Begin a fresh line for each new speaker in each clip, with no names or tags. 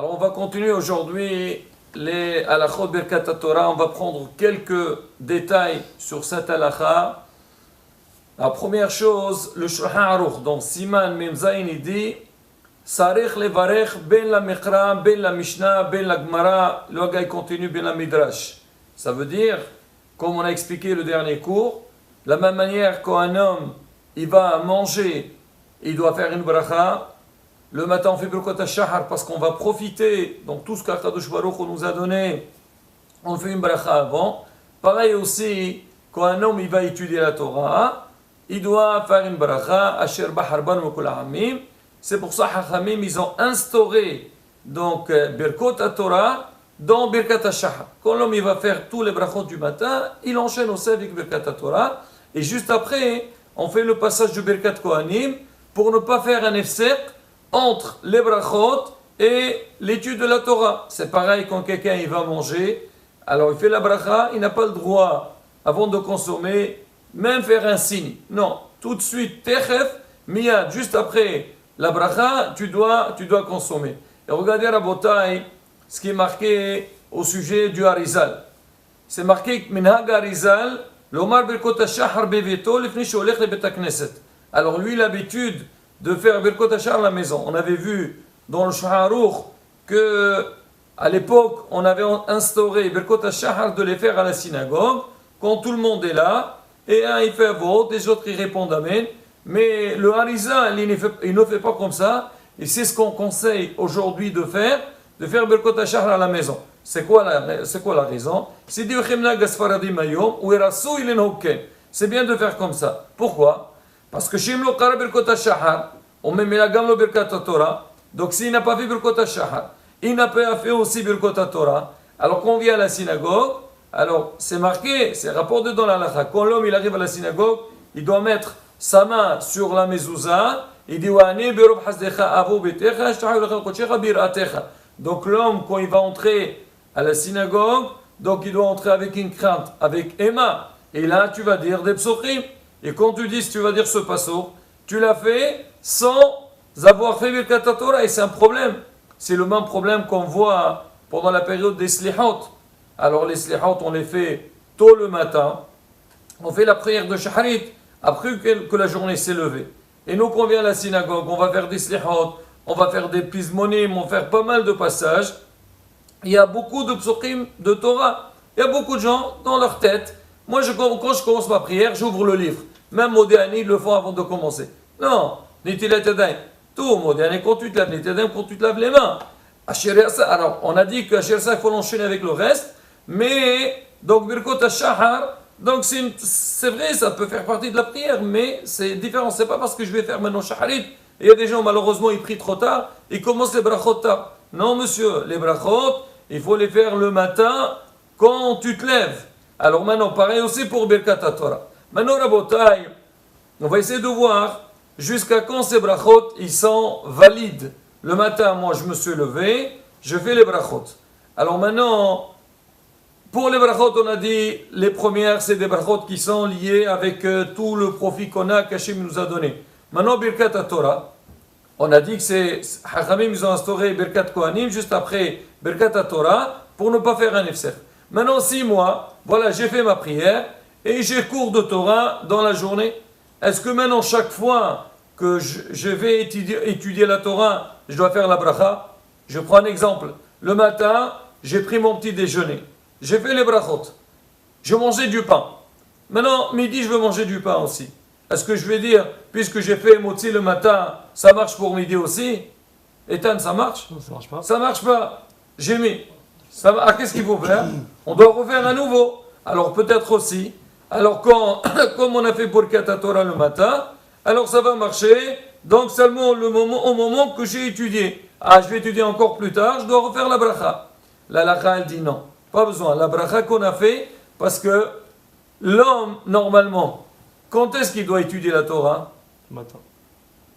Alors on va continuer aujourd'hui les halachot Birkat Torah. On va prendre quelques détails sur cette halakha. La première chose, le Shulchan Aruch, donc Siman Mem Zayin, il dit Sarich levarech ben la Mikra, ben la Mishnah, ben la Gemara. Le gars continue ben la Midrash. Ça veut dire, comme on a expliqué le dernier cours, de la même manière qu'un homme il va manger, il doit faire une bracha. Le matin, on fait Birkat HaShahar parce qu'on va profiter. Donc, tout ce qu'Akadosh Baruch Hu nous a donné, on fait une bracha avant. Pareil aussi, quand un homme il va étudier la Torah, il doit faire une bracha. Asher Baharban Mekol Hamim. C'est pour ça Hachamim, ils ont instauré donc Birkat Torah dans Birkat HaShahar. Quand l'homme il va faire tous les brachot du matin, il enchaîne aussi avec Birkat Torah. Et juste après, on fait le passage du Birkat Kohanim pour ne pas faire un efsek entre les brachot et l'étude de la Torah. C'est pareil quand quelqu'un il va manger, alors il fait la bracha, il n'a pas le droit, avant de consommer, même faire un signe. Non, tout de suite, techef, miyad, juste après la bracha, tu dois consommer. Et regardez Rabotai, ce qui est marqué au sujet du Harizal. C'est marqué Minhag Harizal, l'Omar Birkot HaShahar beveto, lefni sholech le bet hakneset. Alors lui, l'habitude de faire Birkot HaShahar à la maison. On avait vu dans le Shulchan Aruch que à l'époque, on avait instauré Birkot HaShahar de les faire à la synagogue quand tout le monde est là et un il fait vote, les autres ils répondent Amen. Mais le Harizal, il ne fait pas comme ça et c'est ce qu'on conseille aujourd'hui de faire Birkot HaShahar à la maison. C'est quoi la raison? C'est c'est bien de faire comme ça. Pourquoi? Parce que chez Mlo Kara Birkot HaShahar, on met la gamme Birkat Torah. Donc s'il n'a pas fait Birkot HaShahar, il n'a pas fait aussi Birkot Torah. Alors qu'on vient à la synagogue, alors c'est marqué, c'est rapporté dans la halakha. Quand l'homme il arrive à la synagogue, il doit mettre sa main sur la mezouza. Il dit Wa'ani birob hasdecha avo betecha, shtahu lecha kochecha biratecha. Donc l'homme quand il va entrer à la synagogue, donc il doit entrer avec une crainte, avec Emma. Et là tu vas dire des psochim. Et quand tu dis, tu vas dire ce passo, tu l'as fait sans avoir fait Birkat Torah, et c'est un problème. C'est le même problème qu'on voit pendant la période des slihot. Alors les slihot, on les fait tôt le matin, on fait la prière de Shaharit, après que la journée s'est levée. Et nous, quand on vient à la synagogue, on va faire des slihot, on va faire des pismonim, on va faire pas mal de passages. Il y a beaucoup de psochim de Torah. Il y a beaucoup de gens dans leur tête. Moi, quand je commence ma prière, j'ouvre le livre. Même Modéani, ils le font avant de commencer. Non, Nitilat Yadayim. Tout, Modéani, quand tu te laves les Yadayim, quand tu te laves les mains. Alors, on a dit qu'à Shersa, il faut l'enchaîner avec le reste. Mais, donc, Birkot HaShahar, donc c'est vrai, ça peut faire partie de la prière, mais c'est différent. C'est pas parce que je vais faire maintenant Shaharit. Il y a des gens, malheureusement, ils prient trop tard, ils commencent les brachot tard. Non, monsieur, les brachot, il faut les faire le matin quand tu te lèves. Alors maintenant, pareil aussi pour Birkat Torah. Maintenant, Rabotai, on va essayer de voir jusqu'à quand ces brachot, ils sont valides. Le matin, moi, je me suis levé, je fais les brachot. Alors maintenant, pour les brachot, on a dit, les premières, c'est des brachot qui sont liées avec tout le profit qu'on a, qu'Hachem nous a donné. Maintenant, Birkat Torah, on a dit que c'est, Hachamim, ils ont instauré Birkat Kohanim, juste après Birkat Torah, pour ne pas faire un efser. Maintenant, 6 mois, voilà, j'ai fait ma prière et j'ai cours de Torah dans la journée. Est-ce que maintenant, chaque fois que je vais étudier la Torah, je dois faire la bracha? Je prends un exemple. Le matin, j'ai pris mon petit déjeuner. J'ai fait les brachot. Je mangeais du pain. Maintenant, midi, je veux manger du pain aussi. Est-ce que je vais dire, puisque j'ai fait motzi le matin, ça marche pour midi aussi? Ethan, ça marche?
Non, ça marche pas.
Ça marche pas. J'ai mis. Qu'est-ce qu'il faut faire? On doit refaire à nouveau. Alors peut-être aussi. Alors comme on a fait pour Birkat Torah le matin, alors ça va marcher. Donc seulement au moment que j'ai étudié. Je vais étudier encore plus tard, je dois refaire la bracha. La halakha, elle dit non. Pas besoin. La bracha qu'on a fait, parce que l'homme, normalement, quand est-ce qu'il doit étudier la Torah?
Le matin.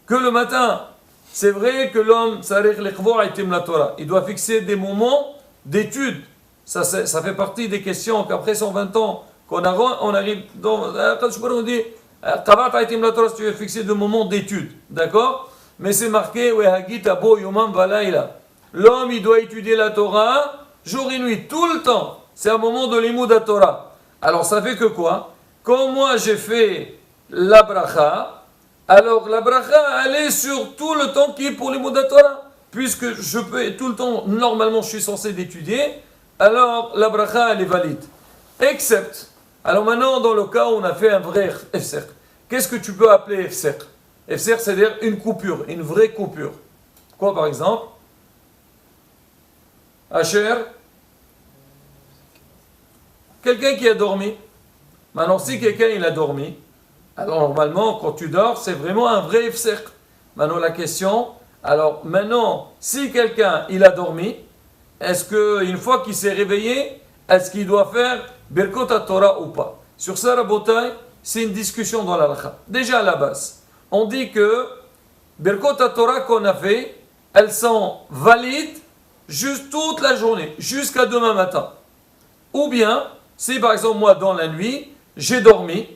Que le matin. C'est vrai que l'homme, la Torah, il doit fixer des moments d'études. Ça fait partie des questions qu'après 120 ans, on arrive dans... On dit, si tu veux fixer des moments d'études. D'accord? Mais c'est marqué, l'homme il doit étudier la Torah jour et nuit, tout le temps. C'est un moment de l'imoud à Torah. Alors ça fait que quoi? Quand moi j'ai fait la bracha, alors la bracha elle est sur tout le temps qui est pour l'imoud à Torah. Puisque je peux tout le temps, normalement je suis censé d'étudier, alors la bracha elle est valide. Except, alors maintenant dans le cas où on a fait un vrai efser, qu'est-ce que tu peux appeler efser? Efser c'est-à-dire une coupure, une vraie coupure. Quoi par exemple? Asher? Quelqu'un qui a dormi. Maintenant si quelqu'un il a dormi, alors normalement quand tu dors c'est vraiment un vrai efser. Maintenant la question, alors maintenant si quelqu'un il a dormi, est-ce qu'une fois qu'il s'est réveillé, est-ce qu'il doit faire Birkot Torah ou pas? Sur ça, Rabotai, c'est une discussion dans la halakha. Déjà à la base, on dit que Birkot Torah qu'on a fait, elles sont valides juste toute la journée, jusqu'à demain matin. Ou bien, si par exemple moi dans la nuit, j'ai dormi,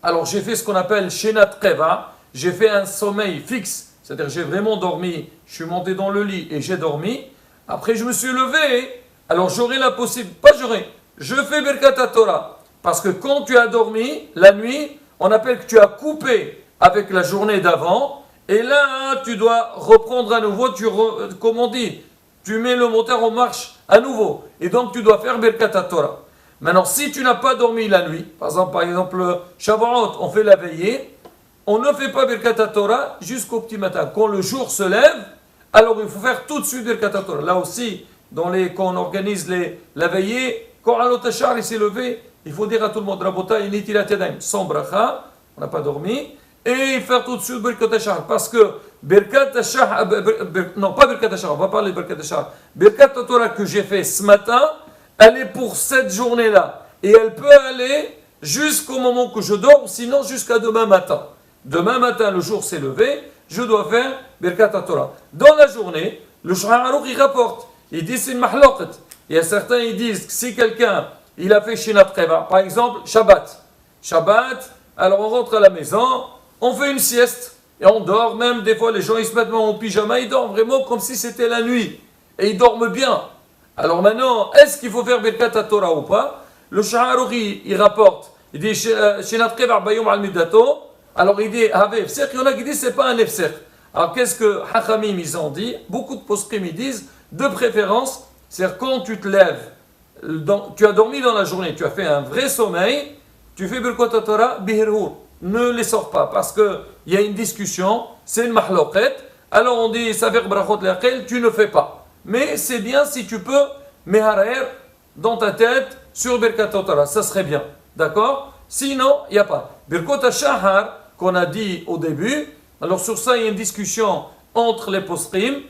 alors j'ai fait ce qu'on appelle Shenat Keva, j'ai fait un sommeil fixe, c'est-à-dire j'ai vraiment dormi, je suis monté dans le lit et j'ai dormi, après je me suis levé, alors j'aurai la possibilité, pas j'aurai, je fais Birkat Torah, parce que quand tu as dormi, la nuit, on appelle que tu as coupé avec la journée d'avant, et là tu dois reprendre à nouveau, comme on dit, tu mets le moteur en marche à nouveau, et donc tu dois faire Birkat Torah. Maintenant, si tu n'as pas dormi la nuit, par exemple, Shavuot, on fait la veillée, on ne fait pas Birkat Torah jusqu'au petit matin. Quand le jour se lève, alors il faut faire tout de suite Birkat Torah. Là aussi, quand on organise la veillée, quand Alot Hashar il s'est levé, il faut dire à tout le monde, Rabota, Nitilat Yadayim, sans bracha, on n'a pas dormi, et faire tout de suite Birkat Hashar. Parce que Birkat Hashar, non pas Birkat Hashar, on va parler de Birkat Hashar. Birkat Torah que j'ai fait ce matin, elle est pour cette journée-là. Et elle peut aller jusqu'au moment que je dors, sinon jusqu'à demain matin. Demain matin, le jour s'est levé, je dois faire Birkat Torah. Dans la journée, le Shulchan Aruch il rapporte, il dit c'est une mahloqat. Il y a certains qui disent que si quelqu'un il a fait Shinat Keva, par exemple Shabbat. Shabbat, alors on rentre à la maison, on fait une sieste et on dort. Même des fois les gens ils se mettent en pyjama, ils dorment vraiment comme si c'était la nuit. Et ils dorment bien. Alors maintenant, est-ce qu'il faut faire Birkat Torah ou pas? Le Shulchan Aruch il rapporte, il dit Shinat Keva bayom al midato. Alors il dit, il y en a qui disent c'est pas un efser. Alors qu'est-ce que Hachamim ils ont dit? Beaucoup de poskim ils disent, de préférence, c'est-à-dire quand tu te lèves, tu as dormi dans la journée, tu as fait un vrai sommeil, tu fais Birkot Torah, bihirhur. Ne les sors pas, parce qu'il y a une discussion, c'est une mahloqet, alors on dit, Saver Brachot Le'akel, tu ne fais pas. Mais c'est bien si tu peux, meharer, dans ta tête, sur Birkat Torah, ça serait bien. D'accord? Sinon, il n'y a pas. Birkot Shahar, qu'on a dit au début, alors sur ça il y a une discussion entre les poskim.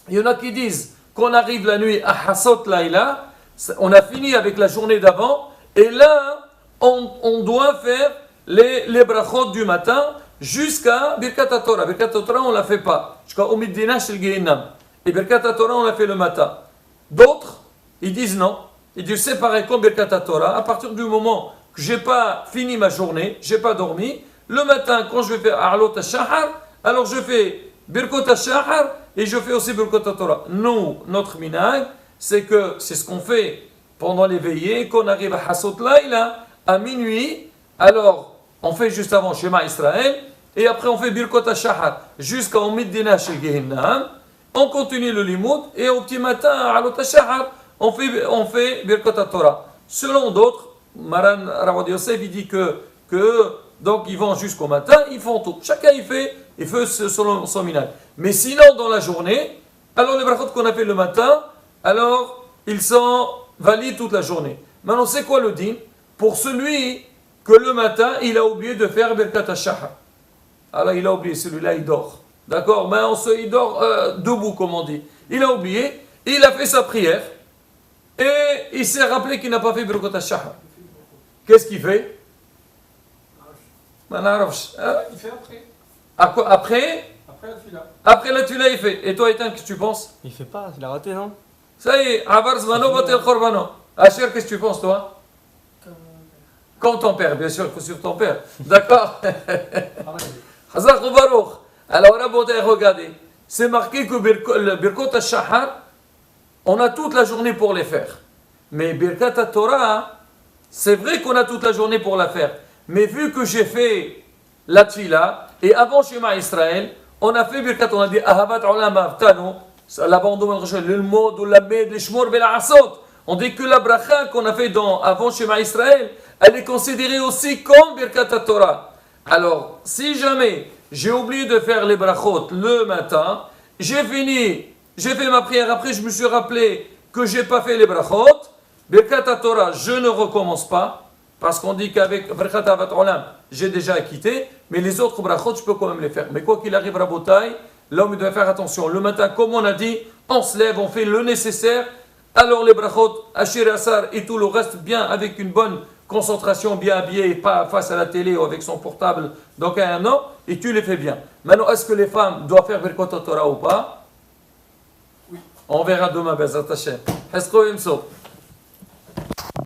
Il y en a qui disent qu'on arrive la nuit à Hassot Laïla, on a fini avec la journée d'avant, et là on doit faire les brachot du matin jusqu'à Birkat Torah. Birkat Torah on ne la fait pas, jusqu'à Omiddina Shel Gehinam. Et Birkat Torah on la fait le matin. D'autres, ils disent non, ils disent c'est pareil comme Birkat Torah, à partir du moment que je n'ai pas fini ma journée, je n'ai pas dormi, le matin, quand je vais faire A'alot Hashahar, alors je fais Birkot Hashahar et je fais aussi Birkot Torah. Nous, notre minag, c'est ce qu'on fait pendant les veillées, qu'on arrive à Hassot Laïla, à minuit, alors on fait juste avant Shema Israël, et après on fait Birkot Hashahar jusqu'à Omiddina Shel Gehinam, on continue le limoud, et au petit matin, à A'alot Hashahar, on fait Birkot Torah. Selon d'autres, Maran Ravod Yosef, il dit que donc ils vont jusqu'au matin, ils font tout. Chacun il fait selon son minag. Mais sinon dans la journée, alors les brachot qu'on a fait le matin, alors ils sont valides toute la journée. Maintenant c'est quoi le din? Pour celui que le matin il a oublié de faire Birkat Hashahar. Alors il a oublié, celui-là il dort. D'accord? Mais il dort debout comme on dit. Il a oublié, il a fait sa prière et il s'est rappelé qu'il n'a pas fait Birkat Hashahar. Qu'est-ce qu'il fait? Il
fait après.
Après
Après la tfila.
Après la tfila, il fait. Et toi, Ethan, qu'est-ce que tu penses?
Il fait pas, il a raté, non?
Ça y est, Avar Zmano Batel Khorbano. Asher, qu'est-ce que tu penses, toi? Comme ton père, bien sûr, il faut suivre ton père. D'accord? Hazak ou Baruch. Alors, Rabotai, regardez. c'est marqué que le Birkot al-Shahar, on a toute la journée pour les faire. Mais Birkat al-Torah, c'est vrai qu'on a toute la journée pour la faire. Mais vu que j'ai fait la tfila, et avant Shema Israël, on a fait Birkat, on a dit Ahavat Olam Avtanu, l'abandon, le mot, la med, les shmor, la asot. On dit que la bracha qu'on a fait avant Shema Israël, elle est considérée aussi comme Birkat al-Torah. Alors, si jamais j'ai oublié de faire les brachot le matin, j'ai fait ma prière, après je me suis rappelé que je n'ai pas fait les brachot, Birkat al-Torah, je ne recommence pas, parce qu'on dit qu'avec Birkat Ahavat Olam, j'ai déjà acquitté, mais les autres brachot, je peux quand même les faire. Mais quoi qu'il arrive, Rabotai, l'homme doit faire attention. Le matin, comme on a dit, on se lève, on fait le nécessaire, alors les brachot, Ashir Asar et tout le reste, bien avec une bonne concentration, bien habillé, pas face à la télé ou avec son portable, donc un an, et tu les fais bien. Maintenant, est-ce que les femmes doivent faire Birkot Torah ou pas?
Oui.
On verra demain, Bezat Hashem. Est-ce qu'on